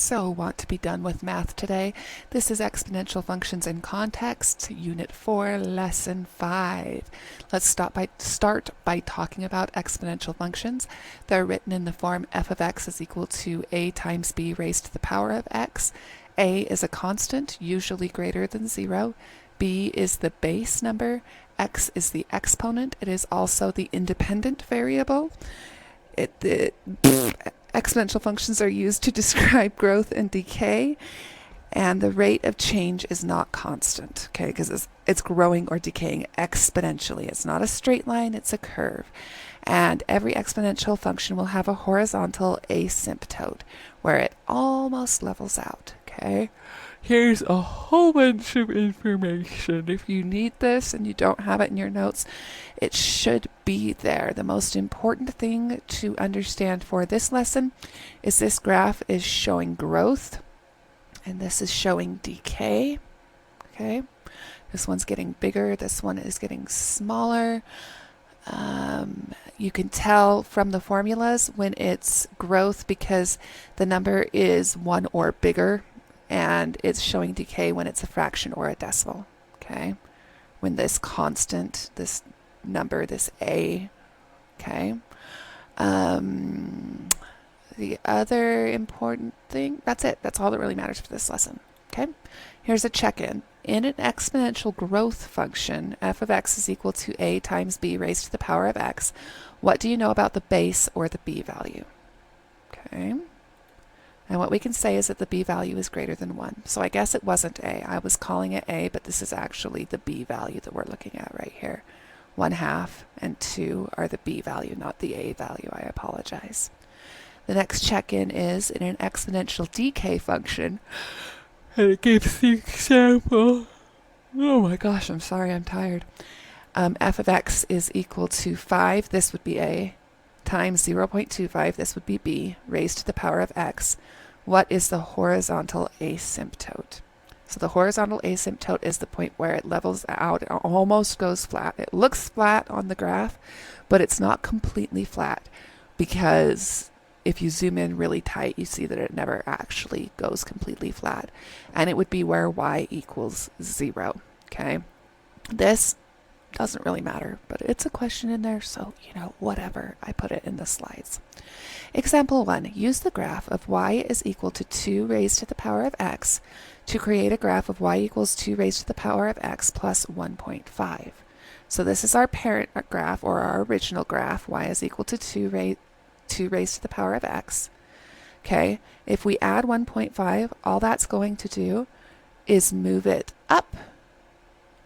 so want to be done with math today. This is Exponential Functions in Context, Unit 4, Lesson 5. Let's start by talking about exponential functions. They're written in the form f of x is equal to a times b raised to the power of x. A is a constant, usually greater than 0. B is the base number. X is the exponent. It is also the independent variable. Exponential functions are used to describe growth and decay, and the rate of change is not constant, okay, because it's growing or decaying exponentially. It's not a straight line, it's a curve. And every exponential function will have a horizontal asymptote where it almost levels out, okay? Here's a whole bunch of information. If you need this and you don't have it in your notes, it should be there. The most important thing to understand for this lesson is this graph is showing growth and this is showing decay. Okay, this one's getting bigger, this one is getting smaller. You can tell from the formulas when it's growth because the number is 1 or bigger, and it's showing decay when it's a fraction or a decimal, okay? When this constant, this number, this a, okay? The other important thing, that's it. That's all that really matters for this lesson, okay? Here's a check-in. In an exponential growth function, f of x is equal to a times b raised to the power of x, what do you know about the base or the b value? Okay. And what we can say is that the b value is greater than 1. So I guess it wasn't a. I was calling it a, but this is actually the b value that we're looking at right here. 1/2 and 2 are the b value, not the a value. I apologize. The next check-in is in an exponential decay function. And it gives the example. Oh my gosh, I'm sorry, I'm tired. F of x is equal to 5. This would be a. Times 0.25, this would be b, raised to the power of x. What is the horizontal asymptote? So the horizontal asymptote is the point where it levels out, it almost goes flat. It looks flat on the graph, but it's not completely flat because if you zoom in really tight, you see that it never actually goes completely flat. And it would be where y equals 0, okay? This doesn't really matter, but it's a question in there, so, whatever. I put it in the slides. Example 1. Use the graph of y is equal to 2 raised to the power of x to create a graph of y equals 2 raised to the power of x plus 1.5. So this is our parent graph, or our original graph. Y is equal to 2 raised to the power of x. Okay, if we add 1.5, all that's going to do is move it up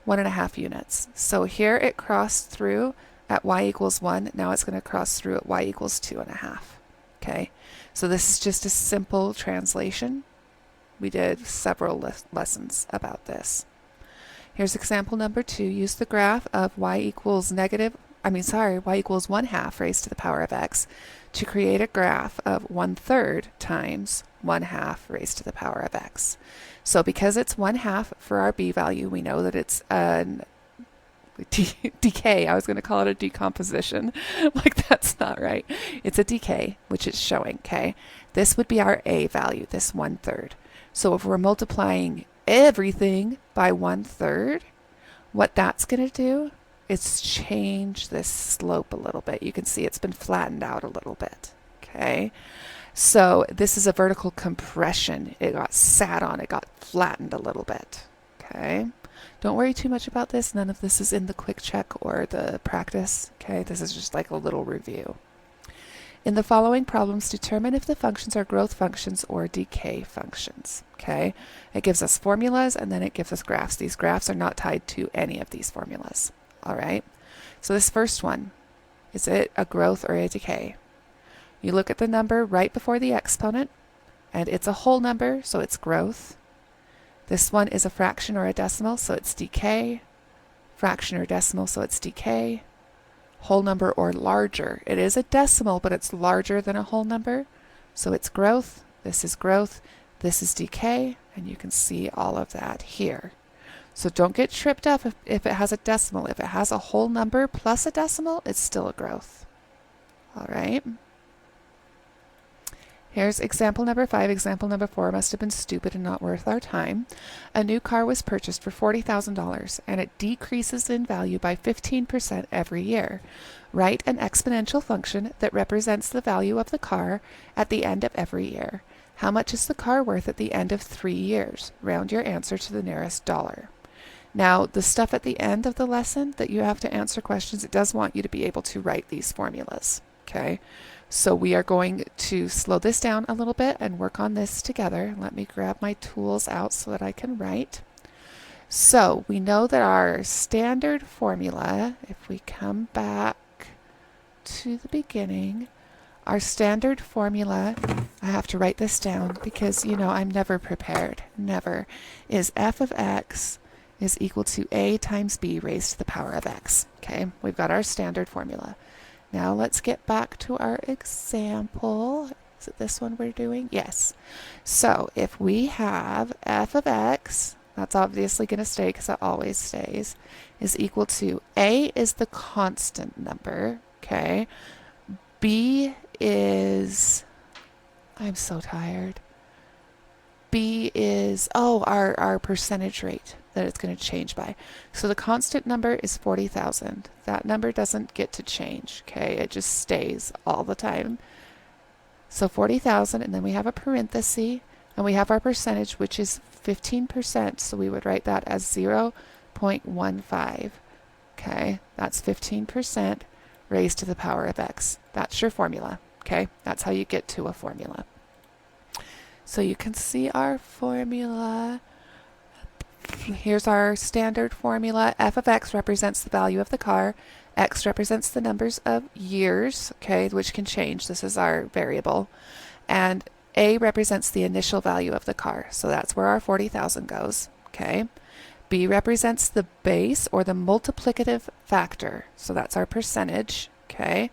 1.5 units. So here it crossed through at y equals 1. Now it's going to cross through at y equals 2.5. Okay, so this is just a simple translation. We did several lessons about this. Here's example number 2. Use the graph of y equals 1/2 raised to the power of x to create a graph of 1/3 times 1/2 raised to the power of x. So because it's 1/2 for our b value, we know that it's decay. I was going to call it a decomposition. Like, that's not right. It's a decay, which it's showing, okay? This would be our a value, this 1/3. So if we're multiplying everything by 1/3, what that's going to do is change this slope a little bit. You can see it's been flattened out a little bit, okay? So this is a vertical compression. It got sat on, it got flattened a little bit, okay? Don't worry too much about this. None of this is in the quick check or the practice, okay? This is just like a little review. In the following problems, determine if the functions are growth functions or decay functions, okay? It gives us formulas and then it gives us graphs. These graphs are not tied to any of these formulas, all right? So this first one, is it a growth or a decay? You look at the number right before the exponent, and it's a whole number, so it's growth. This one is a fraction or a decimal, so it's decay. Fraction or decimal, so it's decay. Whole number or larger. It is a decimal, but it's larger than a whole number, so it's growth. This is growth. This is decay, and you can see all of that here. So don't get tripped up if it has a decimal. If it has a whole number plus a decimal, it's still a growth. All right. Here's example number 5. Example number 4 must have been stupid and not worth our time. A new car was purchased for $40,000 and it decreases in value by 15% every year. Write an exponential function that represents the value of the car at the end of every year. How much is the car worth at the end of 3 years? Round your answer to the nearest dollar. Now, the stuff at the end of the lesson that you have to answer questions, it does want you to be able to write these formulas, okay? So we are going to slow this down a little bit and work on this together. Let me grab my tools out so that I can write. So we know that our standard formula, if we come back to the beginning, our standard formula, I have to write this down because, you know, I'm never prepared, never, is f of x is equal to a times b raised to the power of x. Okay, we've got our standard formula. Now let's get back to our example. Is it this one we're doing? Yes. So if we have f of x, that's obviously going to stay because it always stays, is equal to a is the constant number, okay? B is, I'm so tired. B is, our percentage rate that it's going to change by. So the constant number is 40,000. That number doesn't get to change, okay? It just stays all the time. So 40,000, and then we have a parenthesis, and we have our percentage, which is 15%, so we would write that as 0.15. Okay, that's 15% raised to the power of x. That's your formula, okay? That's how you get to a formula. So you can see our formula. Here's our standard formula. F of x represents the value of the car. X represents the numbers of years, okay, which can change. This is our variable. And A represents the initial value of the car. So that's where our 40,000 goes, okay. B represents the base or the multiplicative factor. So that's our percentage, okay.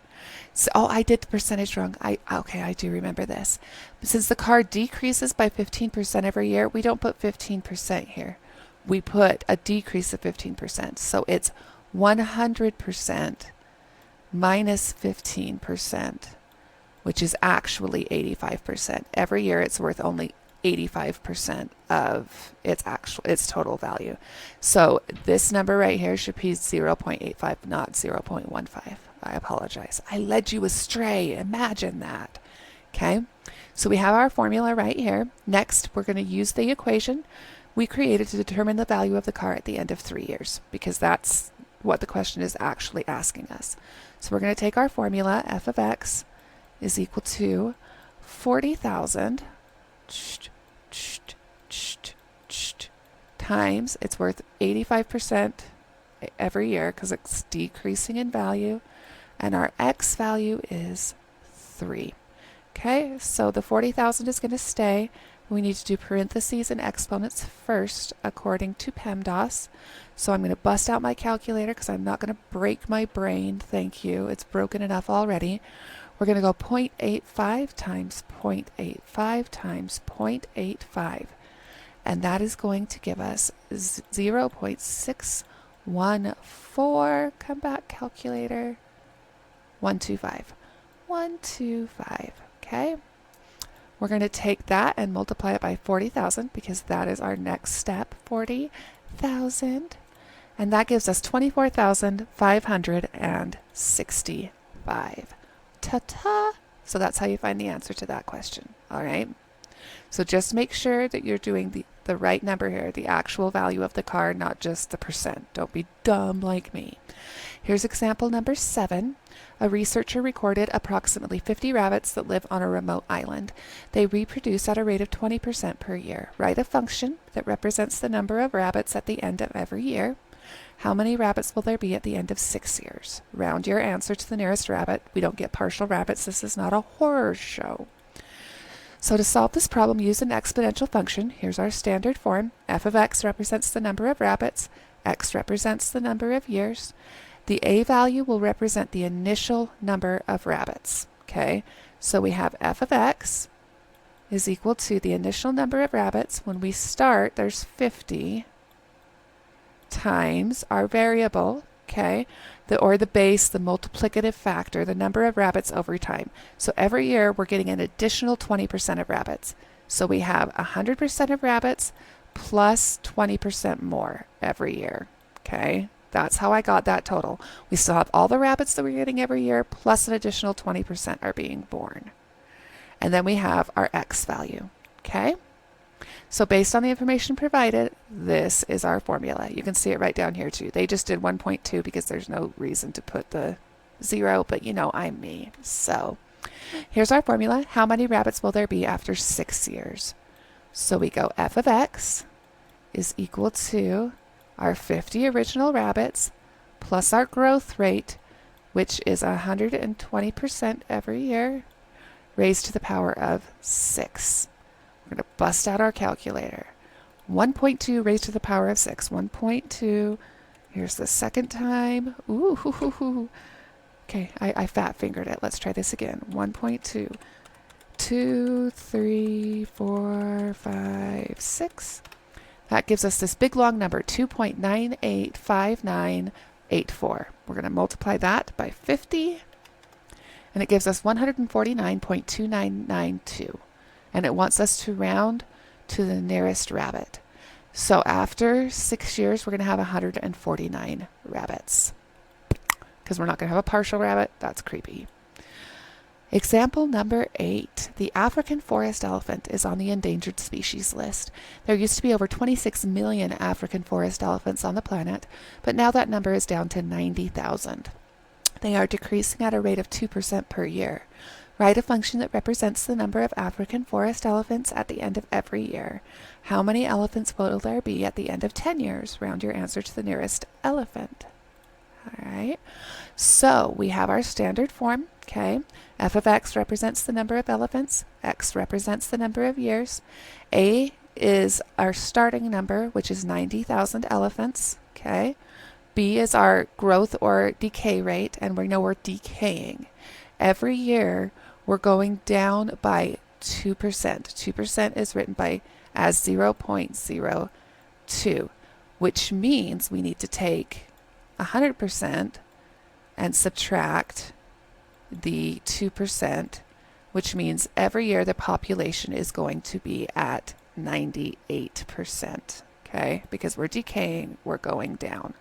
So, I did the percentage wrong. Okay, I do remember this. Since the car decreases by 15% every year, we don't put 15% here. We put a decrease of 15%. So it's 100% minus 15%, which is actually 85%. Every year it's worth only 85% of its total value. So this number right here should be 0.85, not 0.15. I apologize. I led you astray. Imagine that. Okay, so we have our formula right here. Next, we're going to use the equation we created to determine the value of the car at the end of 3 years, because that's what the question is actually asking us. So we're going to take our formula, f of x is equal to 40,000 times, it's worth 85% every year because it's decreasing in value, and our x value is 3. Okay, so the 40,000 is going to stay. We need to do parentheses and exponents first according to PEMDAS. So I'm going to bust out my calculator because I'm not going to break my brain. Thank you. It's broken enough already. We're going to go 0.85 times 0.85 times 0.85. And that is going to give us 0.614. Come back, calculator. 125. 125. Okay. We're going to take that and multiply it by 40,000 because that is our next step, 40,000. And that gives us 24,565. Ta-ta! So that's how you find the answer to that question. All right. So just make sure that you're doing the right number here, the actual value of the car, not just the percent. Don't be dumb like me. Here's example number 7. A researcher recorded approximately 50 rabbits that live on a remote island. They reproduce at a rate of 20% per year. Write a function that represents the number of rabbits at the end of every year. How many rabbits will there be at the end of 6 years? Round your answer to the nearest rabbit. We don't get partial rabbits. This is not a horror show. So to solve this problem, use an exponential function. Here's our standard form. F of x represents the number of rabbits. X represents the number of years. The a value will represent the initial number of rabbits. Okay, so we have f of x is equal to the initial number of rabbits. When we start, there's 50 times our variable, okay? Or the base, the multiplicative factor, the number of rabbits over time. So every year we're getting an additional 20% of rabbits. So we have 100% of rabbits plus 20% more every year, okay? That's how I got that total. We still have all the rabbits that we're getting every year plus an additional 20% are being born. And then we have our X value, okay? So based on the information provided, this is our formula. You can see it right down here too. They just did 1.2 because there's no reason to put the 0, but you know, I'm me. So here's our formula. How many rabbits will there be after 6 years? So we go f of x is equal to our 50 original rabbits plus our growth rate, which is 120% every year, raised to the power of 6. We're going to bust out our calculator. 1.2 raised to the power of 6. 1.2. Here's the second time. Ooh, hoo, hoo, hoo. Okay, I fat fingered it. Let's try this again. 1.2. 2, 3, 4, 5, 6. That gives us this big long number, 2.985984. We're going to multiply that by 50, and it gives us 149.2992. And it wants us to round to the nearest rabbit. So after 6 years, we're going to have 149 rabbits. Because we're not going to have a partial rabbit. That's creepy. Example number 8. The African forest elephant is on the endangered species list. There used to be over 26 million African forest elephants on the planet, but now that number is down to 90,000. They are decreasing at a rate of 2% per year. Write a function that represents the number of African forest elephants at the end of every year. How many elephants will there be at the end of 10 years? Round your answer to the nearest elephant. All right. So we have our standard form, okay? F of x represents the number of elephants. X represents the number of years. A is our starting number, which is 90,000 elephants, okay? B is our growth or decay rate, and we know we're decaying. Every year, we're going down by 2%. 2% is written as 0.02, which means we need to take 100% and subtract the 2%, which means every year the population is going to be at 98%, okay? Because we're decaying, we're going down.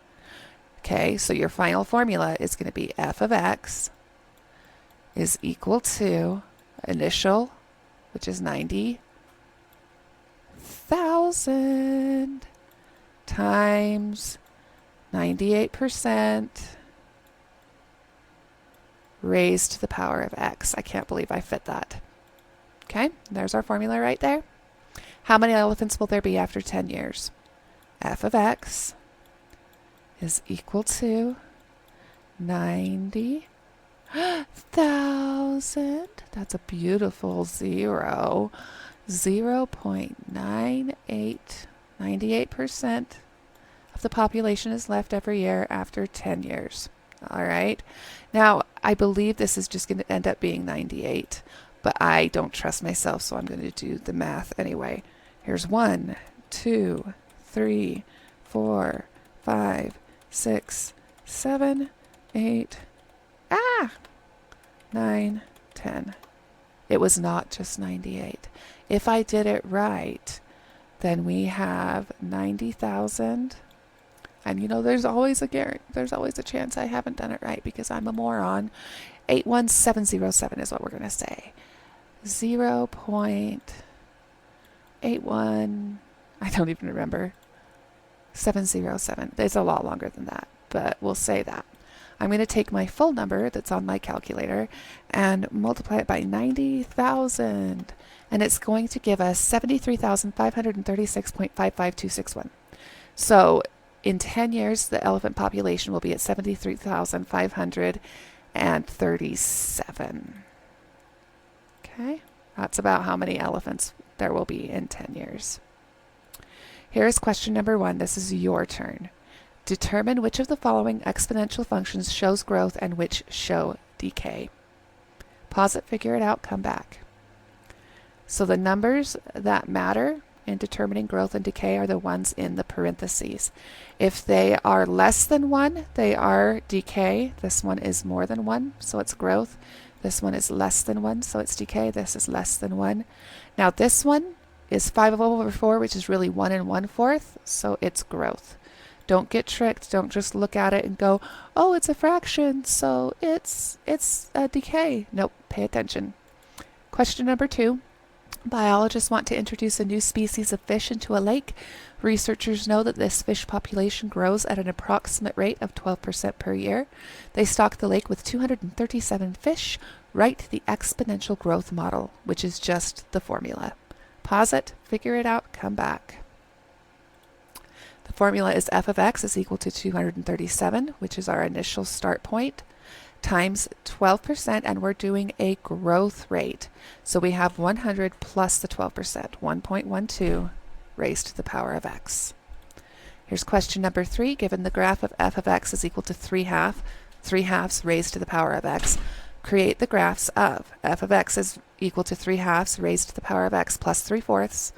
Okay, so your final formula is going to be f of x is equal to initial, which is 90,000 times 98% raised to the power of x. I can't believe I fit that. Okay, there's our formula right there. How many elephants will there be after 10 years? F of x is equal to 90,000. That's a beautiful 0. 0.98% of the population is left every year after 10 years. All right. Now, I believe this is just going to end up being 98, but I don't trust myself, so I'm going to do the math anyway. Here's 1, 2, 3, 4, 5, 6, 7, 8, 9, 10. It was not just 98. If I did it right, then we have 90,000. And you know, there's always a chance I haven't done it right because I'm a moron. 81707 is what we're going to say. 0.81, I don't even remember. 707. It's a lot longer than that, but we'll say that. I'm going to take my full number that's on my calculator and multiply it by 90,000. And it's going to give us 73,536.55261. So in 10 years, the elephant population will be at 73,537. Okay, that's about how many elephants there will be in 10 years. Here's question number 1. This is your turn. Determine which of the following exponential functions shows growth and which show decay. Pause it, figure it out, come back. So the numbers that matter in determining growth and decay are the ones in the parentheses. If they are less than 1, they are decay. This one is more than 1, so it's growth. This one is less than 1, so it's decay. This is less than 1. Now this one is 5 over 4, which is really 1 1/4, so it's growth. Don't get tricked. Don't just look at it and go, oh, it's a fraction, so it's a decay. Nope, pay attention. Question number 2. Biologists want to introduce a new species of fish into a lake. Researchers know that this fish population grows at an approximate rate of 12% per year. They stock the lake with 237 fish. Write the exponential growth model, which is just the formula. Pause it, figure it out, come back. The formula is f of x is equal to 237, which is our initial start point, times 12%, and we're doing a growth rate. So we have 100 plus the 12%, 1.12 raised to the power of x. Here's question number 3. Given the graph of f of x is equal to 3/2 raised to the power of x, create the graphs of f of x is equal to 3/2 raised to the power of x plus 3/4,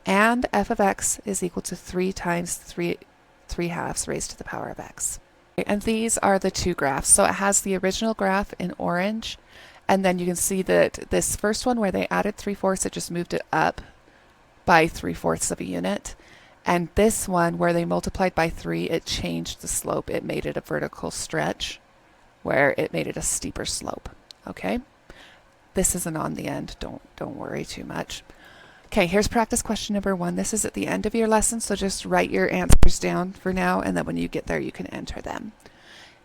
and f of x is equal to 3 times 3/2 raised to the power of x. And these are the two graphs. So it has the original graph in orange, and then you can see that this first one where they added 3/4, it just moved it up by 3/4 of a unit. And this one where they multiplied by 3, it changed the slope. It made it a vertical stretch where it made it a steeper slope. Okay? This isn't on the end. Don't worry too much. Okay, here's practice question number 1. This is at the end of your lesson, so just write your answers down for now, and then when you get there, you can enter them.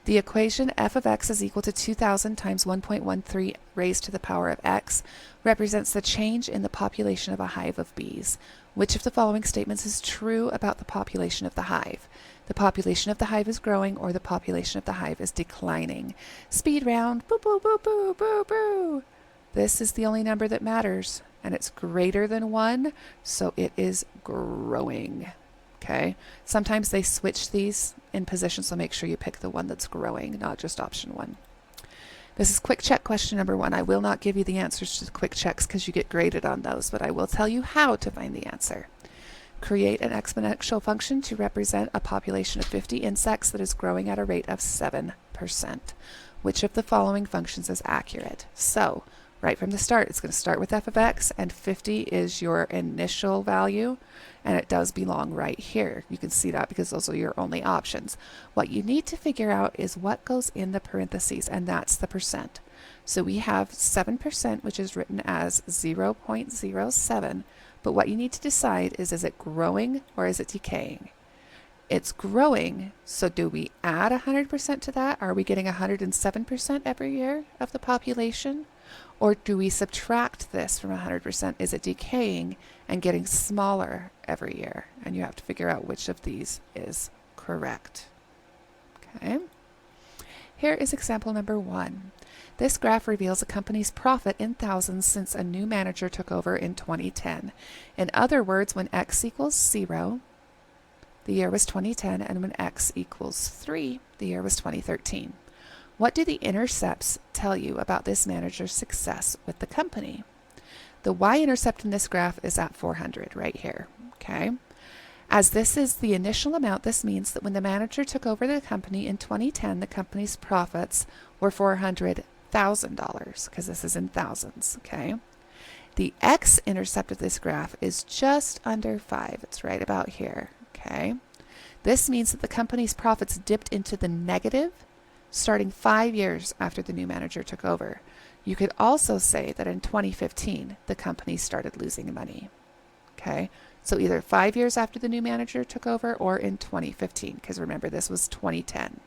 The equation f of x is equal to 2,000 times 1.13 raised to the power of x represents the change in the population of a hive of bees. Which of the following statements is true about the population of the hive? The population of the hive is growing, or the population of the hive is declining. Speed round. Boo, boo, boo, boo, boo, boo. This is the only number that matters, and it's greater than 1, so it is growing. Okay? Sometimes they switch these in position, so make sure you pick the one that's growing, not just option 1. This is quick check question number 1. I will not give you the answers to the quick checks because you get graded on those, but I will tell you how to find the answer. Create an exponential function to represent a population of 50 insects that is growing at a rate of 7%. Which of the following functions is accurate? So, right from the start, it's going to start with f of x, and 50 is your initial value, and it does belong right here. You can see that because those are your only options. What you need to figure out is what goes in the parentheses, and that's the percent. So we have 7%, which is written as 0.07, but what you need to decide is it growing or is it decaying? It's growing, so do we add 100% to that? Are we getting 107% every year of the population? Or do we subtract this from 100%? Is it decaying and getting smaller every year? And you have to figure out which of these is correct. Okay. Here is example number 1. This graph reveals a company's profit in thousands since a new manager took over in 2010. In other words, when x equals 0, the year was 2010, and when x equals 3, the year was 2013. What do the intercepts tell you about this manager's success with the company? The y-intercept in this graph is at 400 right here, okay? As this is the initial amount, this means that when the manager took over the company in 2010, the company's profits were $400,000, because this is in thousands, okay? The x-intercept of this graph is just under 5. It's right about here, okay? This means that the company's profits dipped into the negative starting 5 years after the new manager took over. You could also say that in 2015, the company started losing money. Okay, so either 5 years after the new manager took over or in 2015, because remember, this was 2010.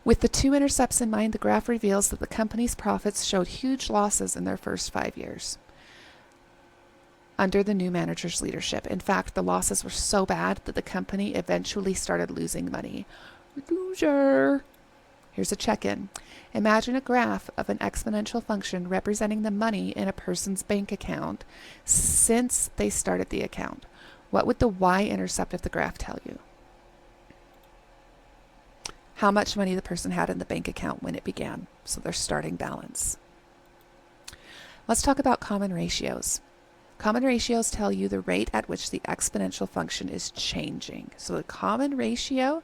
With the two intercepts in mind, the graph reveals that the company's profits showed huge losses in their first 5 years under the new manager's leadership. In fact, the losses were so bad that the company eventually started losing money. Loser. Here's a check-in. Imagine a graph of an exponential function representing the money in a person's bank account since they started the account. What would the y-intercept of the graph tell you? How much money the person had in the bank account when it began, so their starting balance. Let's talk about common ratios. Common ratios tell you the rate at which the exponential function is changing. So the common ratio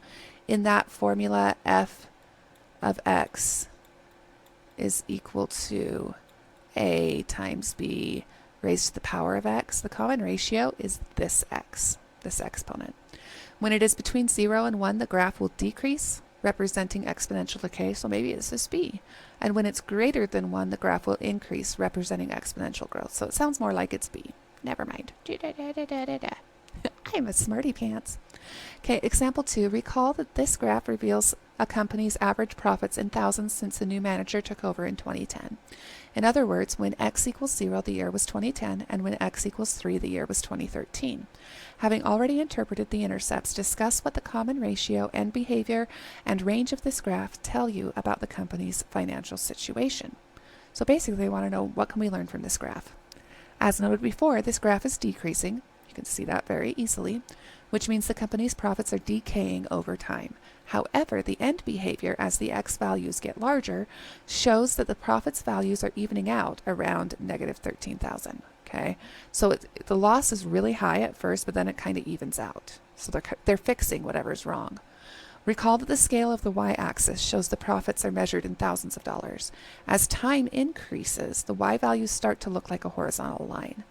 in that formula f of x is equal to a times b raised to the power of x. The common ratio is this x, this exponent. When it is between 0 and 1, the graph will decrease, representing exponential decay, so maybe it's this b. And when it's greater than 1, the graph will increase, representing exponential growth. So it sounds more like it's b. Never mind. I'm a smarty pants. Okay, example 2. Recall that this graph reveals a company's average profits in thousands since the new manager took over in 2010. In other words, when x equals 0, the year was 2010, and when x equals 3, the year was 2013. Having already interpreted the intercepts, discuss what the common ratio and behavior and range of this graph tell you about the company's financial situation. So basically, they want to know, what can we learn from this graph? As noted before, this graph is decreasing. You can see that very easily, which means the company's profits are decaying over time. However, the end behavior as the x values get larger shows that the profits values are evening out around negative 13,000. Okay, so the loss is really high at first, but then it kind of evens out. So they're fixing whatever's wrong. Recall that the scale of the y-axis shows the profits are measured in thousands of dollars. As time increases, the y values start to look like a horizontal line.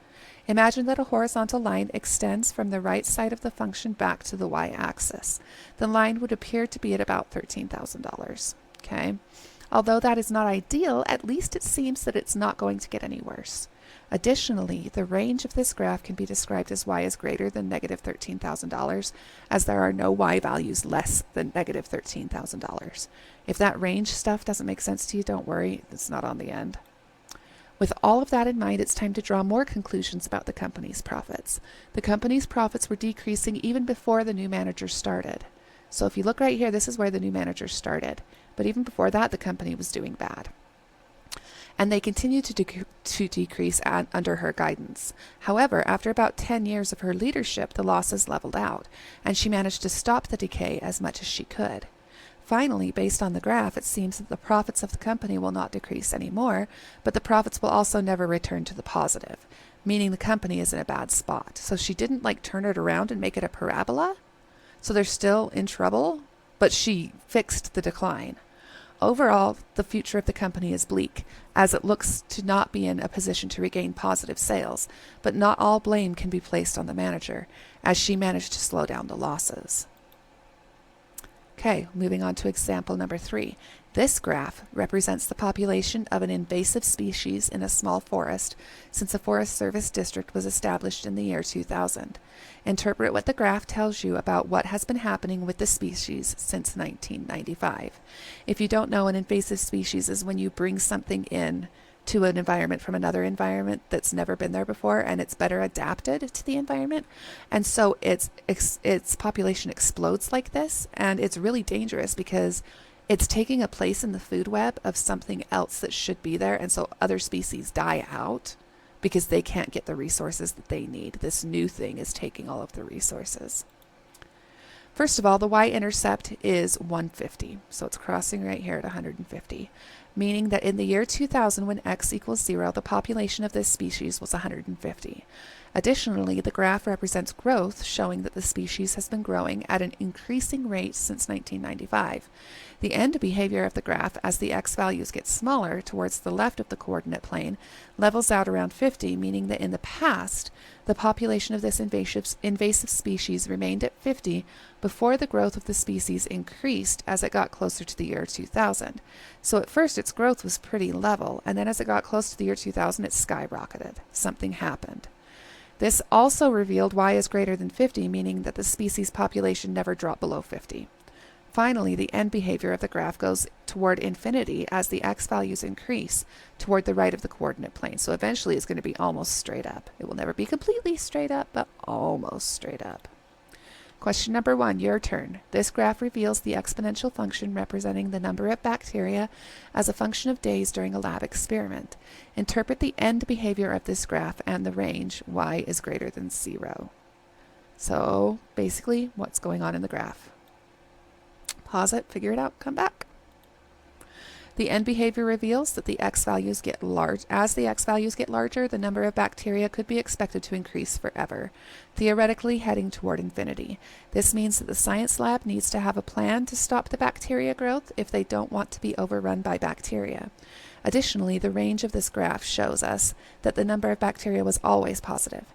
Imagine that a horizontal line extends from the right side of the function back to the y-axis. The line would appear to be at about $13,000. Okay? Although that is not ideal, at least it seems that it's not going to get any worse. Additionally, the range of this graph can be described as y is greater than negative $13,000, as there are no y values less than negative $13,000. If that range stuff doesn't make sense to you, don't worry, it's not on the end. With all of that in mind, it's time to draw more conclusions about the company's profits. The company's profits were decreasing even before the new manager started. So if you look right here, this is where the new manager started. But even before that, the company was doing bad. And they continued to decrease under her guidance. However, after about 10 years of her leadership, the losses leveled out, and she managed to stop the decay as much as she could. Finally, based on the graph, it seems that the profits of the company will not decrease anymore, but the profits will also never return to the positive, meaning the company is in a bad spot. So she didn't turn it around and make it a parabola, so they're still in trouble, but she fixed the decline. Overall, the future of the company is bleak, as it looks to not be in a position to regain positive sales, but not all blame can be placed on the manager, as she managed to slow down the losses. Okay, moving on to example number 3. This graph represents the population of an invasive species in a small forest since a Forest Service district was established in the year 2000. Interpret what the graph tells you about what has been happening with the species since 1995. If you don't know, an invasive species is when you bring something in to an environment from another environment that's never been there before, and it's better adapted to the environment, and so its population explodes like this, and it's really dangerous because it's taking a place in the food web of something else that should be there, and so other species die out because they can't get the resources that they need. This new thing is taking all of the resources. First of all, the y-intercept is 150, so it's crossing right here at 150, meaning that in the year 2000, when x equals 0, the population of this species was 150. Additionally, the graph represents growth, showing that the species has been growing at an increasing rate since 1995. The end behavior of the graph, as the x values get smaller towards the left of the coordinate plane, levels out around 50, meaning that in the past, the population of this invasive species remained at 50 before the growth of the species increased as it got closer to the year 2000. So at first its growth was pretty level, and then as it got close to the year 2000, it skyrocketed. Something happened. This also revealed y is greater than 50, meaning that the species population never dropped below 50. Finally, the end behavior of the graph goes toward infinity as the x values increase toward the right of the coordinate plane. So eventually it's going to be almost straight up. It will never be completely straight up, but almost straight up. Question number 1, your turn. This graph reveals the exponential function representing the number of bacteria as a function of days during a lab experiment. Interpret the end behavior of this graph and the range y is greater than 0. So basically, what's going on in the graph? Pause it, figure it out, come back. The end behavior reveals that the x values get large. As the x values get larger, the number of bacteria could be expected to increase forever, theoretically heading toward infinity. This means that the science lab needs to have a plan to stop the bacteria growth if they don't want to be overrun by bacteria. Additionally, the range of this graph shows us that the number of bacteria was always positive.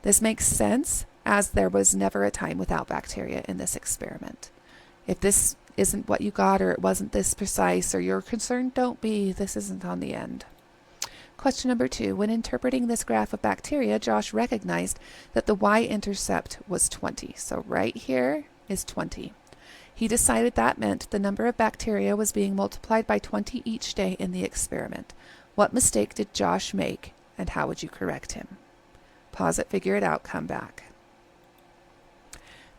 This makes sense, as there was never a time without bacteria in this experiment. If this isn't what you got, or it wasn't this precise, or you're concerned, don't be. This isn't on the end. Question number 2. When interpreting this graph of bacteria, Josh recognized that the y-intercept was 20. So right here is 20. He decided that meant the number of bacteria was being multiplied by 20 each day in the experiment. What mistake did Josh make, and how would you correct him? Pause it, figure it out, come back.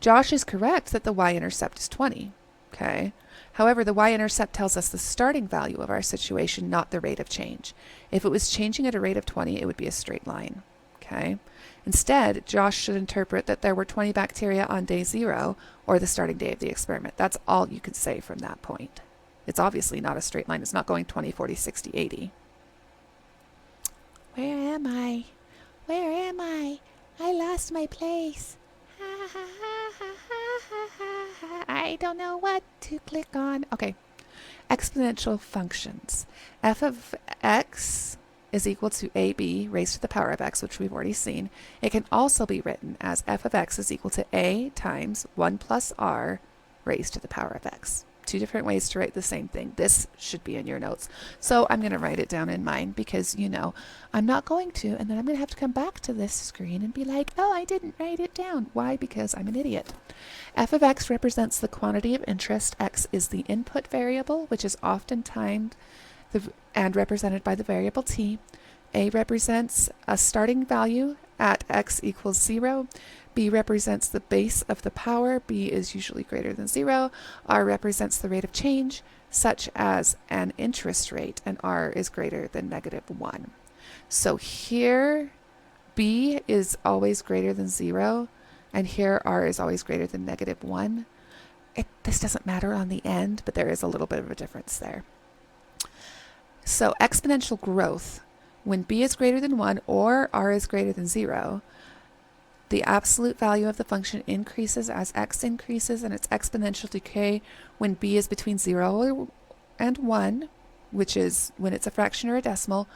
Josh is correct that the y-intercept is 20. Okay. However, the y-intercept tells us the starting value of our situation, not the rate of change. If it was changing at a rate of 20, it would be a straight line. Okay. Instead, Josh should interpret that there were 20 bacteria on day 0, or the starting day of the experiment. That's all you can say from that point. It's obviously not a straight line. It's not going 20, 40, 60, 80. Where am I? Where am I? I lost my place. I don't know what to click on. Okay. Exponential functions. F of x is equal to ab raised to the power of x, which we've already seen. It can also be written as f of x is equal to a times 1 plus r raised to the power of x. Two different ways to write the same thing. This should be in your notes. So I'm going to write it down in mine because, you know, I'm not going to, and then I'm going to have to come back to this screen and be like, oh, I didn't write it down. Why? Because I'm an idiot. F of x represents the quantity of interest. X is the input variable, which is often timed and represented by the variable t. A represents a starting value at x equals 0. B represents the base of the power. B is usually greater than 0. R represents the rate of change, such as an interest rate, and R is greater than -1. So here, B is always greater than 0, and here R is always greater than -1. This doesn't matter on the end, but there is a little bit of a difference there. So exponential growth, when B is greater than 1 or R is greater than 0, the absolute value of the function increases as x increases, and its exponential decay when b is between 0 and 1, which is when it's a fraction or a decimal,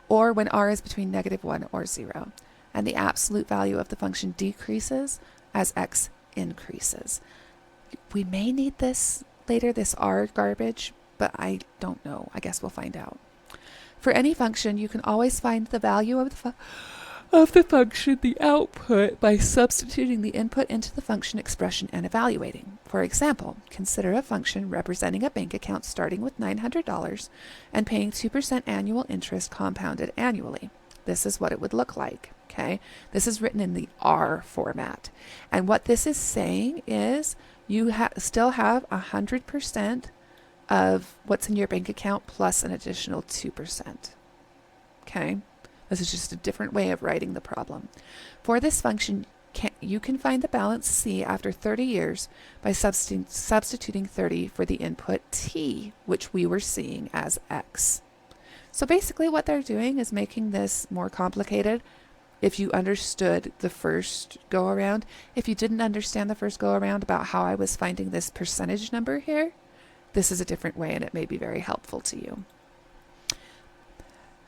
or when r is between -1 or 0. And the absolute value of the function decreases as x increases. We may need this later, this r garbage, but I don't know. I guess we'll find out. For any function, you can always find the value of the function, the output, by substituting the input into the function expression and evaluating. For example, consider a function representing a bank account starting with $900 and paying 2% annual interest compounded annually. This is what it would look like. Okay, this is written in the R format. And what this is saying is you still have 100% of what's in your bank account plus an additional 2%. Okay. This is just a different way of writing the problem. For this function, you can find the balance C after 30 years by substituting 30 for the input T, which we were seeing as X. So basically what they're doing is making this more complicated if you understood the first go-around. If you didn't understand the first go-around about how I was finding this percentage number here, this is a different way and it may be very helpful to you.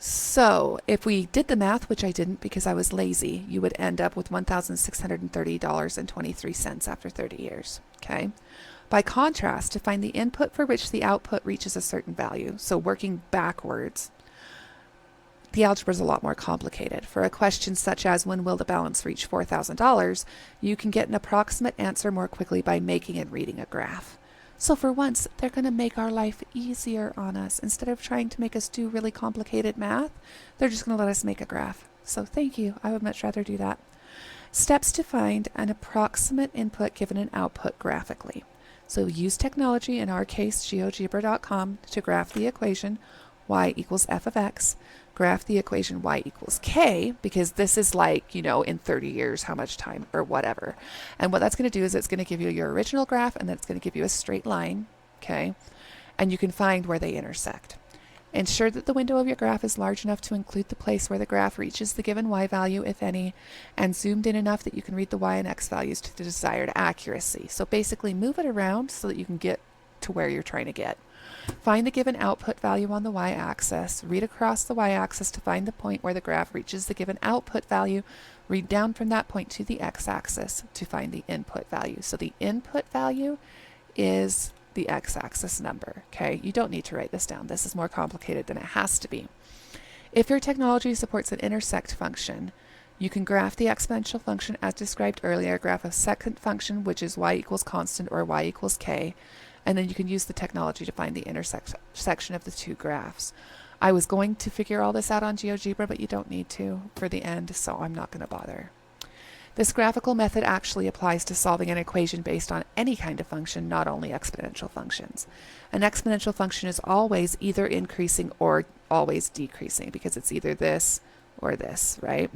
So if we did the math, which I didn't because I was lazy, you would end up with $1,630.23 after 30 years. Okay. By contrast, to find the input for which the output reaches a certain value, so working backwards, the algebra is a lot more complicated. For a question such as when will the balance reach $4,000, you can get an approximate answer more quickly by making and reading a graph. So for once, they're going to make our life easier on us. Instead of trying to make us do really complicated math, they're just going to let us make a graph. So thank you. I would much rather do that. Steps to find an approximate input given an output graphically. So use technology, in our case, GeoGebra.com, to graph the equation y equals f of x. Graph the equation y equals k, because this is like, you know, in 30 years, how much time or whatever. And what that's going to do is it's going to give you your original graph, and then it's going to give you a straight line, okay? And you can find where they intersect. Ensure that the window of your graph is large enough to include the place where the graph reaches the given y value, if any, and zoomed in enough that you can read the y and x values to the desired accuracy. So basically move it around so that you can get to where you're trying to get. Find the given output value on the y-axis. Read across the y-axis to find the point where the graph reaches the given output value. Read down from that point to the x-axis to find the input value. So the input value is the x-axis number, okay? You don't need to write this down. This is more complicated than it has to be. If your technology supports an intersect function, you can graph the exponential function as described earlier, graph a second function, which is y equals constant or y equals k, and then you can use the technology to find the intersection of the two graphs. I was going to figure all this out on GeoGebra, but you don't need to for the end, so I'm not going to bother. This graphical method actually applies to solving an equation based on any kind of function, not only exponential functions. An exponential function is always either increasing or always decreasing because it's either this or this, right?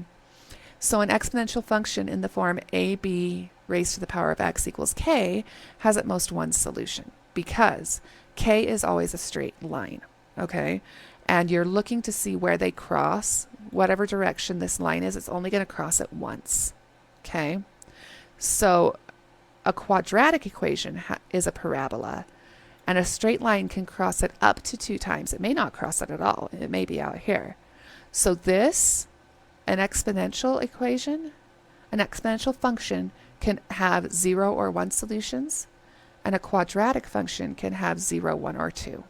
So an exponential function in the form ab raised to the power of x equals k has at most one solution because k is always a straight line, okay? And you're looking to see where they cross. Whatever direction this line is, it's only going to cross it once. Okay, so a quadratic equation is a parabola, and a straight line can cross it up to 2 times. It may not cross it at all. It may be out here. So this, an exponential equation, an exponential function can have 0 or 1 solutions, and a quadratic function can have 0, 1, or 2.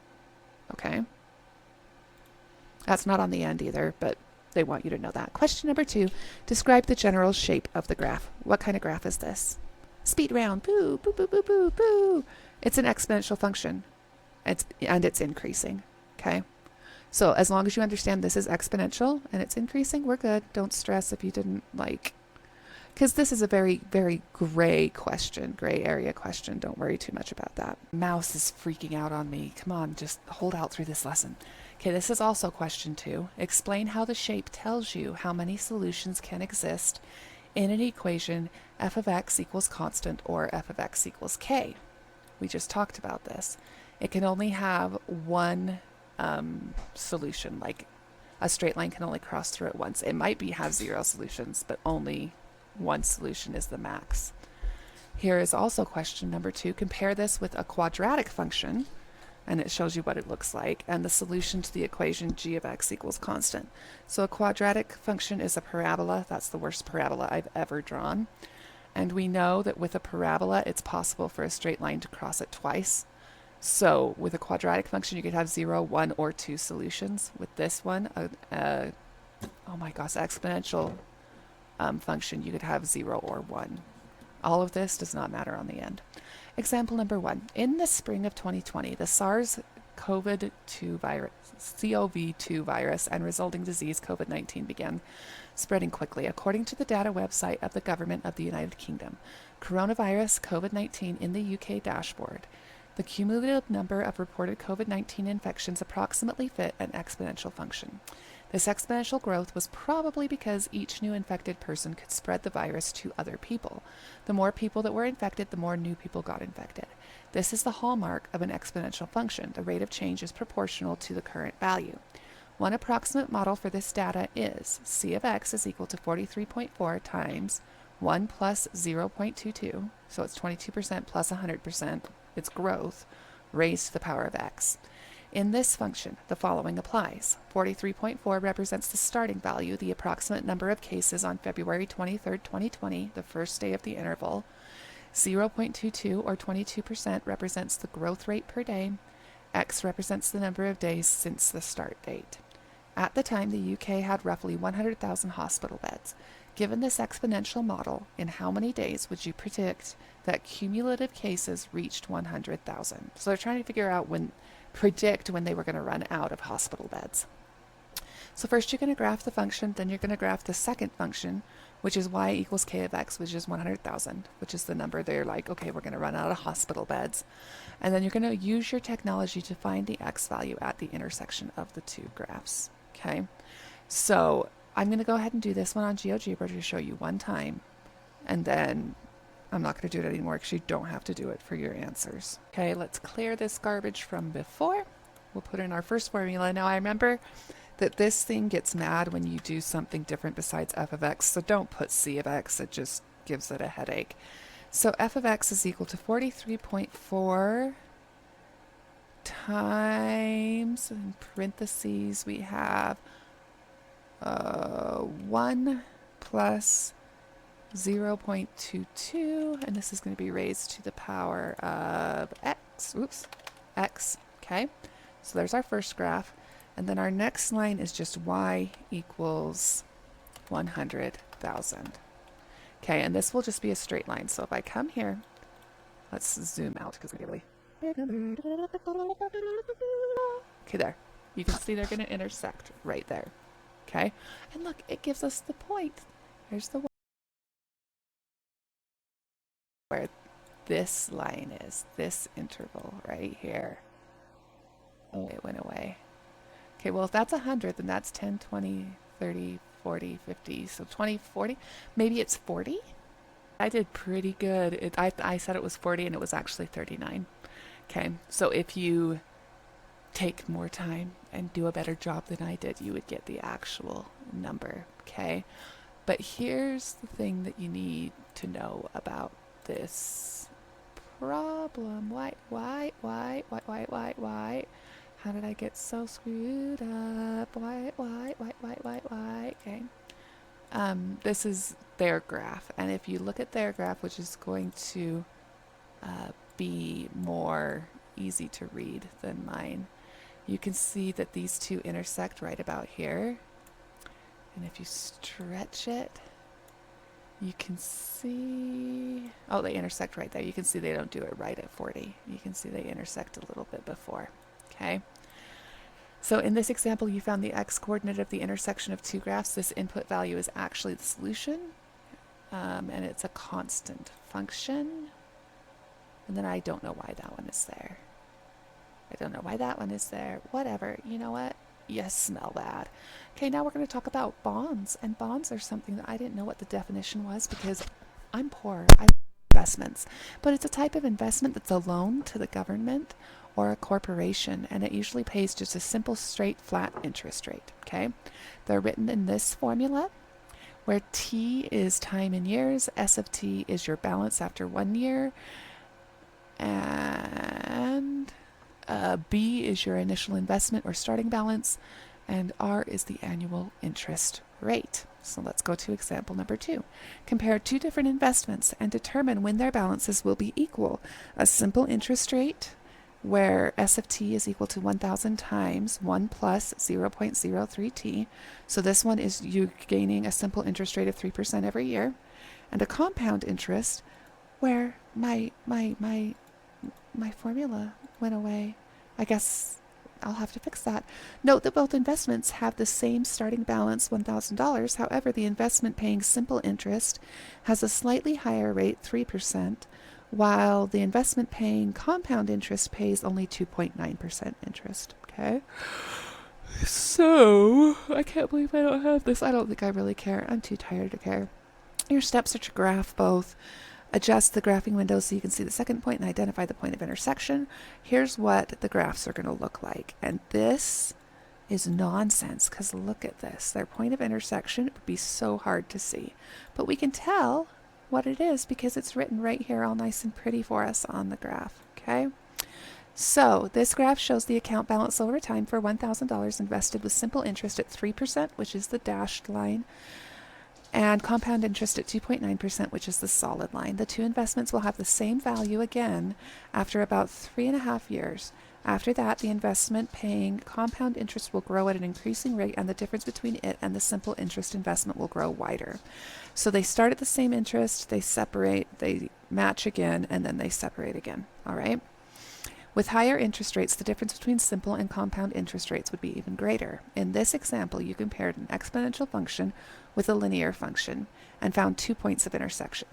Okay? That's not on the end either, but they want you to know that. Question number 2, describe the general shape of the graph. What kind of graph is this? Speed round, boo, boo, boo, boo, boo, boo. It's an exponential function, and it's increasing, okay? So as long as you understand this is exponential and it's increasing, we're good. Don't stress if you didn't because this is a very, very gray question, gray area question. Don't worry too much about that. Mouse is freaking out on me. Come on, just hold out through this lesson. Okay, this is also question 2. Explain how the shape tells you how many solutions can exist in an equation f of x equals constant or f of x equals k. We just talked about this. It can only have one solution, like a straight line can only cross through it once. It might have 0 solutions, but only one solution is the max. Here is also question number 2. Compare this with a quadratic function, and it shows you what it looks like, and the solution to the equation g of x equals constant. So a quadratic function is a parabola. That's the worst parabola I've ever drawn. And we know that with a parabola, it's possible for a straight line to cross it twice. So with a quadratic function, you could have 0, 1, or 2 solutions. With this one, oh my gosh, exponential function, you could have 0 or 1. All of this does not matter on the end. Example number 1. In the spring of 2020, the SARS-CoV-2 virus and resulting disease COVID-19 began spreading quickly, according to the data website of the government of the United Kingdom. Coronavirus COVID-19 in the UK dashboard. The cumulative number of reported COVID-19 infections approximately fit an exponential function. This exponential growth was probably because each new infected person could spread the virus to other people. The more people that were infected, the more new people got infected. This is the hallmark of an exponential function. The rate of change is proportional to the current value. One approximate model for this data is c of x is equal to 43.4 times 1 plus 0.22, so it's 22% plus 100%, its growth, raised to the power of x. In this function, the following applies. 43.4 represents the starting value, the approximate number of cases on February 23, 2020, the first day of the interval. 0.22 or 22% represents the growth rate per day. X represents the number of days since the start date. At the time, the UK had roughly 100,000 hospital beds. Given this exponential model, in how many days would you predict that cumulative cases reached 100,000? So they're trying to figure out predict when they were going to run out of hospital beds. So first you're going to graph the function, then you're going to graph the second function, which is y equals k of x, which is 100,000, which is the number they're like, okay, we're going to run out of hospital beds. And then you're going to use your technology to find the x value at the intersection of the two graphs. Okay, so I'm going to go ahead and do this one on GeoGebra to show you one time, and then I'm not going to do it anymore because you don't have to do it for your answers. Okay, let's clear this garbage from before. We'll put in our first formula. Now I remember that this thing gets mad when you do something different besides f of x, so don't put c of x, it just gives it a headache. So f of x is equal to 43.4 times, in parentheses we have 1 plus 0.22, and this is going to be raised to the power of x. Oops, x. Okay, so there's our first graph. And then our next line is just y equals 100,000. Okay, and this will just be a straight line. So if I come here, let's zoom out because we're really... Okay, there. You can see they're going to intersect right there. Okay, and look, it gives us the point. Here's the where this line is, this interval right here. Oh, it went away. Okay, well, if that's 100, then that's 10, 20, 30, 40, 50. So 20, 40. Maybe it's 40? I did pretty good. I said it was 40, and it was actually 39. Okay, so if you take more time and do a better job than I did, you would get the actual number. Okay, but here's the thing that you need to know about this problem. Why? How did I get so screwed up? Why? Okay. This is their graph, and if you look at their graph, which is going to be more easy to read than mine, you can see that these two intersect right about here. And if you stretch it, you can see, oh, they intersect right there. You can see they don't do it right at 40. You can see they intersect a little bit before. Okay. So in this example, you found the x-coordinate of the intersection of two graphs. This input value is actually the solution, and it's a constant function. And then I don't know why that one is there. I don't know why that one is there. Whatever. You know what? You smell bad. Okay, now we're going to talk about bonds. And bonds are something that I didn't know what the definition was because I'm poor. I investments. But it's a type of investment that's a loan to the government or a corporation, and it usually pays just a simple, straight, flat interest rate. Okay? They're written in this formula where T is time in years, S of T is your balance after 1 year, and B is your initial investment or starting balance, and R is the annual interest rate. So let's go to example number 2. Compare two different investments and determine when their balances will be equal. A simple interest rate where S of T is equal to 1,000 times 1 plus 0.03T. So this one is you gaining a simple interest rate of 3% every year. And a compound interest where my formula went away. I guess I'll have to fix that. Note that both investments have the same starting balance, $1,000. However, the investment paying simple interest has a slightly higher rate, 3%, while the investment paying compound interest pays only 2.9% interest. Okay? So, I can't believe I don't have this. I don't think I really care. I'm too tired to care. Your steps are to graph both. Adjust the graphing window so you can see the second point and identify the point of intersection. Here's what the graphs are going to look like. And this is nonsense because look at this. Their point of intersection would be so hard to see. But we can tell what it is because it's written right here all nice and pretty for us on the graph. Okay? So this graph shows the account balance over time for $1,000 invested with simple interest at 3%, which is the dashed line, and compound interest at 2.9%, which is the solid line. The two investments will have the same value again after about 3.5 years. After that, the investment paying compound interest will grow at an increasing rate, and the difference between it and the simple interest investment will grow wider. So they start at the same interest, they separate, they match again, and then they separate again. All right? With higher interest rates, the difference between simple and compound interest rates would be even greater. In this example, you compared an exponential function with a linear function and found 2 points of intersection.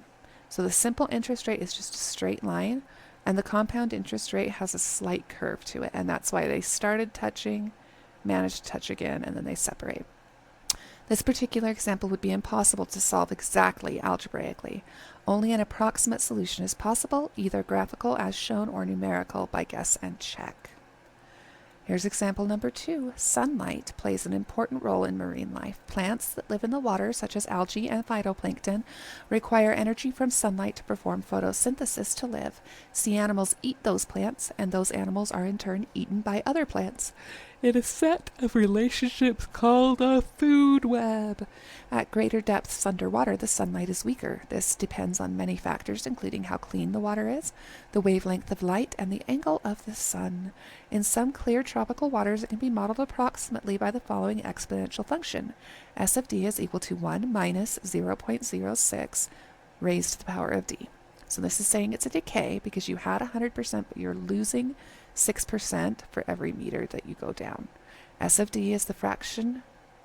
So the simple interest rate is just a straight line, and the compound interest rate has a slight curve to it, and that's why they started touching, managed to touch again, and then they separate. This particular example would be impossible to solve exactly algebraically. Only an approximate solution is possible, either graphical as shown or numerical by guess and check. Here's example number 2. Sunlight plays an important role in marine life. Plants that live in the water, such as algae and phytoplankton, require energy from sunlight to perform photosynthesis to live. Sea animals eat those plants, and those animals are in turn eaten by other plants. In a set of relationships called a food web. At greater depths underwater, the sunlight is weaker. This depends on many factors, including how clean the water is, the wavelength of light, and the angle of the sun. In some clear tropical waters, it can be modeled approximately by the following exponential function. S of d is equal to 1 minus 0.06 raised to the power of d. So this is saying it's a decay because you had 100%, but you're losing 6% for every meter that you go down. S of d is the fraction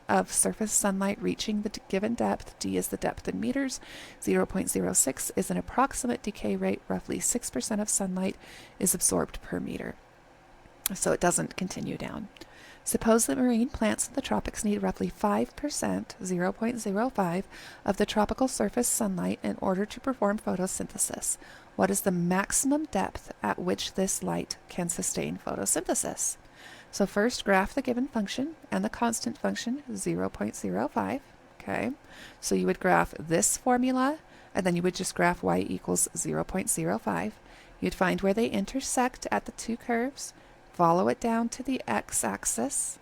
of surface sunlight reaching the given depth. D is the depth in meters. 0.06 is an approximate decay rate. Roughly 6% of sunlight is absorbed per meter. So it doesn't continue down. Suppose that marine plants in the tropics need roughly 5%, 0.05, of the tropical surface sunlight in order to perform photosynthesis. What is the maximum depth at which this light can sustain photosynthesis? So first graph the given function and the constant function 0.05. Okay, so you would graph this formula and then you would just graph y equals 0.05. You'd find where they intersect at the two curves, follow it down to the x-axis,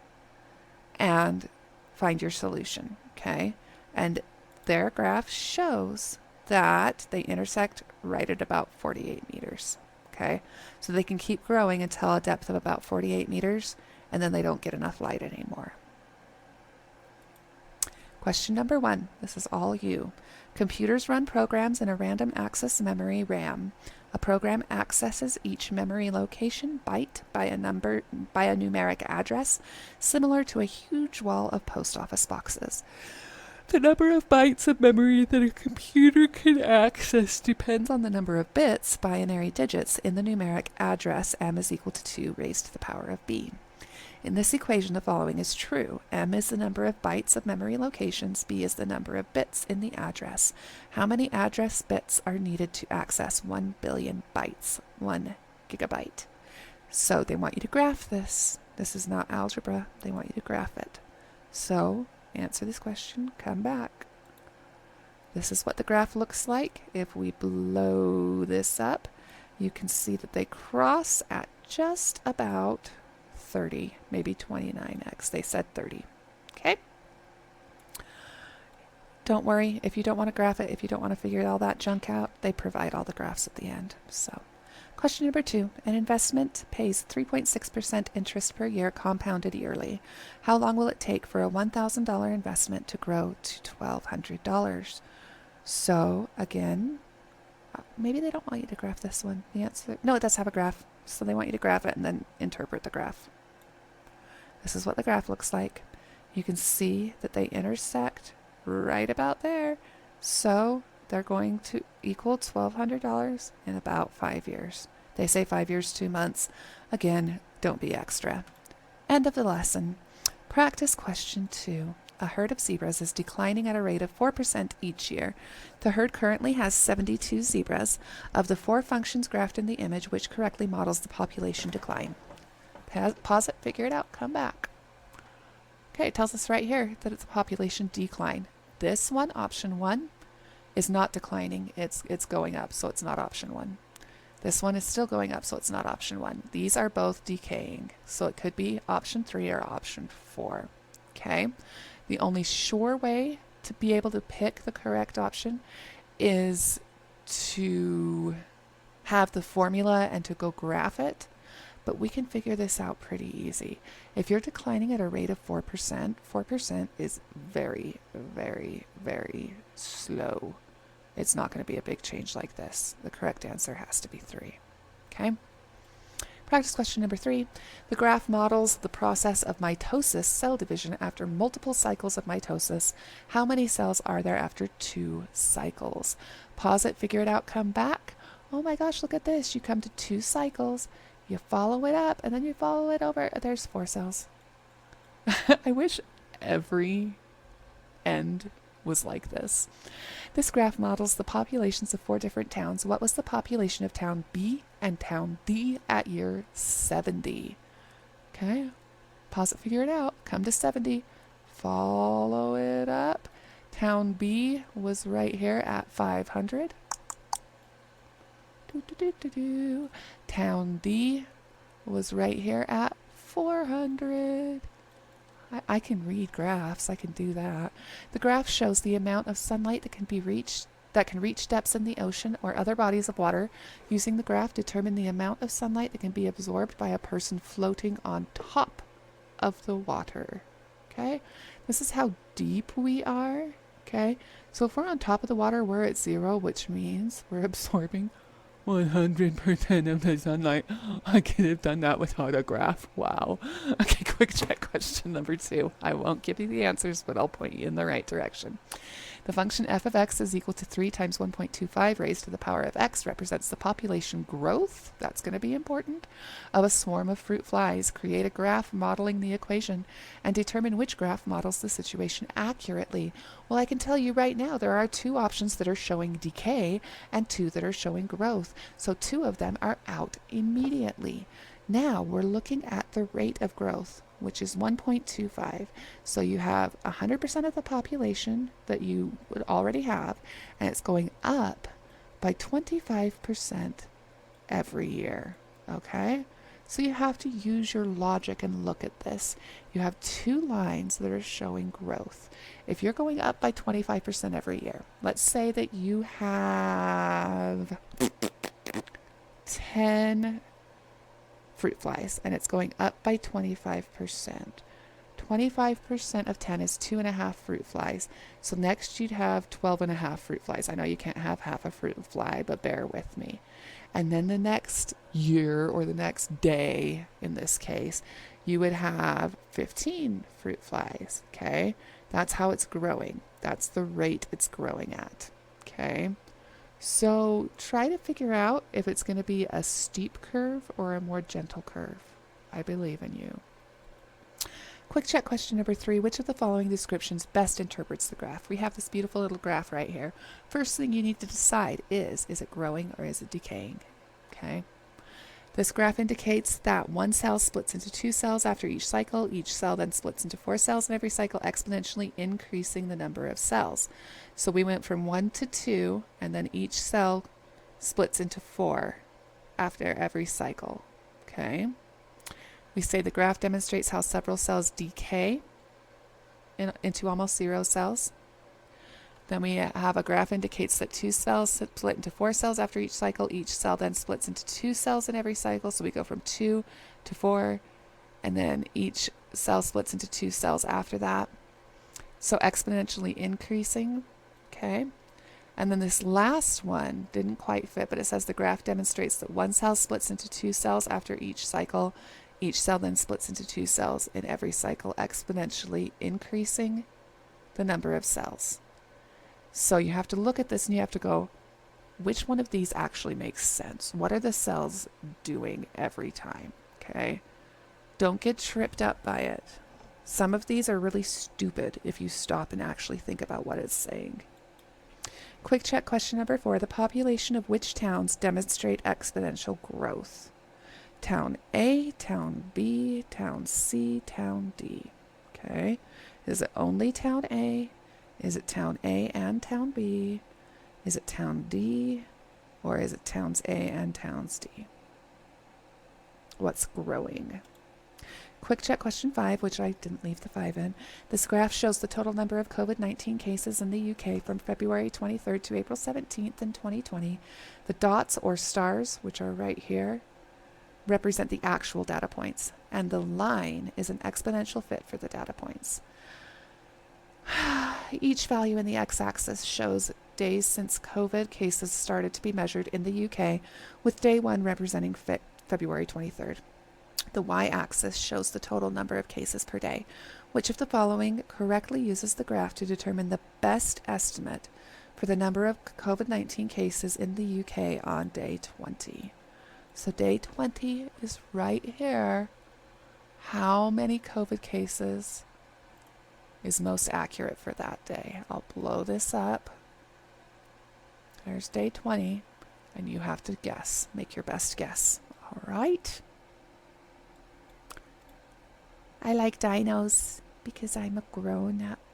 and find your solution. Okay, and their graph shows that they intersect right at about 48 meters. Okay, so they can keep growing until a depth of about 48 meters, and then they don't get enough light anymore. Question number 1. This is all you. Computers run programs in a random access memory RAM. A program accesses each memory location byte by a numeric address, similar to a huge wall of post office boxes. The number of bytes of memory that a computer can access depends on the number of bits, binary digits, in the numeric address. M is equal to 2 raised to the power of b. In this equation, the following is true. M is the number of bytes of memory locations. B is the number of bits in the address. How many address bits are needed to access 1 billion bytes? 1 gigabyte. So they want you to graph this. This is not algebra. They want you to graph it. So answer this question, come back. This is what the graph looks like. If we blow this up, you can see that they cross at just about 30, maybe 29x. They said 30. Okay? Don't worry, if you don't want to graph it, if you don't want to figure all that junk out, they provide all the graphs at the end. So, question number 2. An investment pays 3.6% interest per year compounded yearly. How long will it take for a $1,000 investment to grow to $1,200? So, again, maybe they don't want you to graph this one. The answer, no, it does have a graph. So they want you to graph it and then interpret the graph. This is what the graph looks like. You can see that they intersect right about there. So they're going to equal $1,200 in about 5 years. They say 5 years, 2 months. Again, don't be extra. End of the lesson. Practice question 2. A herd of zebras is declining at a rate of 4% each year. The herd currently has 72 zebras. Of the 4 functions graphed in the image, which correctly models the population decline? Pause it, figure it out, come back. Okay, it tells us right here that it's a population decline. This one, option 1, is not declining. It's going up, so it's not option 1. This one is still going up, so it's not option 1. These are both decaying, so it could be option 3 or option 4. Okay? The only sure way to be able to pick the correct option is to have the formula and to go graph it, but we can figure this out pretty easy. If you're declining at a rate of 4%, 4% is very, very, very slow. It's not going to be a big change like this. The correct answer has to be 3. Okay? Practice question number 3. The graph models the process of mitosis, cell division, after multiple cycles of mitosis. How many cells are there after 2 cycles? Pause it, figure it out, come back. Oh my gosh, look at this. You come to 2 cycles, you follow it up, and then you follow it over. There's 4 cells. I wish every end was like this. This graph models the populations of 4 different towns. What was the population of town B and town D at year 70? Okay, pause it, figure it out. Come to 70, follow it up. Town B was right here at 500. Town D was right here at 400. I can read graphs. I can do that. The graph shows the amount of sunlight that can reach depths in the ocean or other bodies of water. Using the graph, determine the amount of sunlight that can be absorbed by a person floating on top of the water. Okay? This is how deep we are. Okay? So if we're on top of the water, we're at 0, which means we're absorbing 100% of the sunlight. I could have done that without a graph. Wow. Okay, quick check question number 2. I won't give you the answers, but I'll point you in the right direction. The function f of x is equal to 3 times 1.25 raised to the power of x represents the population growth, that's going to be important, of a swarm of fruit flies. Create a graph modeling the equation and determine which graph models the situation accurately. Well, I can tell you right now there are 2 options that are showing decay and 2 that are showing growth. So 2 of them are out immediately. Now we're looking at the rate of growth, which is 1.25. So you have 100% of the population that you would already have, and it's going up by 25% every year. Okay? So you have to use your logic and look at this. You have 2 lines that are showing growth. If you're going up by 25% every year, let's say that you have 10 fruit flies and it's going up by 25%. 25% of 10 is 2.5 fruit flies. So next you'd have 12.5 fruit flies. I know you can't have half a fruit fly, but bear with me. And then the next year, or the next day in this case, you would have 15 fruit flies. Okay? That's how it's growing. That's the rate it's growing at. Okay? So try to figure out if it's going to be a steep curve or a more gentle curve. I believe in you. Quick check question number 3. Which of the following descriptions best interprets the graph? We have this beautiful little graph right here. First thing you need to decide is it growing or is it decaying? Okay. This graph indicates that one cell splits into 2 cells after each cycle. Each cell then splits into 4 cells in every cycle, exponentially increasing the number of cells. So we went from 1 to 2, and then each cell splits into 4 after every cycle. Okay. We say the graph demonstrates how several cells decay into almost 0 cells. Then we have a graph indicates that 2 cells split into 4 cells after each cycle. Each cell then splits into 2 cells in every cycle. So we go from 2 to 4, and then each cell splits into 2 cells after that. So exponentially increasing. Okay. And then this last one didn't quite fit, but it says the graph demonstrates that one cell splits into 2 cells after each cycle. Each cell then splits into 2 cells in every cycle, exponentially increasing the number of cells. So you have to look at this and you have to go, which one of these actually makes sense? What are the cells doing every time? Okay? Don't get tripped up by it. Some of these are really stupid if you stop and actually think about what it's saying. Quick check question number 4. The population of which towns demonstrate exponential growth? Town A, Town B, Town C, Town D. Okay? Is it only Town A? Is it Town A and Town B? Is it Town D? Or is it Towns A and Towns D? What's growing? Quick check question 5, which I didn't leave the 5 in. This graph shows the total number of COVID-19 cases in the UK from February 23rd to April 17th in 2020. The dots or stars, which are right here, represent the actual data points, and the line is an exponential fit for the data points. Each value in the x-axis shows days since COVID cases started to be measured in the UK, with day 1 representing February 23rd. The y-axis shows the total number of cases per day. Which of the following correctly uses the graph to determine the best estimate for the number of COVID-19 cases in the UK on day 20? So day 20 is right here. How many COVID cases is most accurate for that day? I'll blow this up. There's day 20, and you have to guess. Make your best guess. All right. I like dinos because I'm a grown up.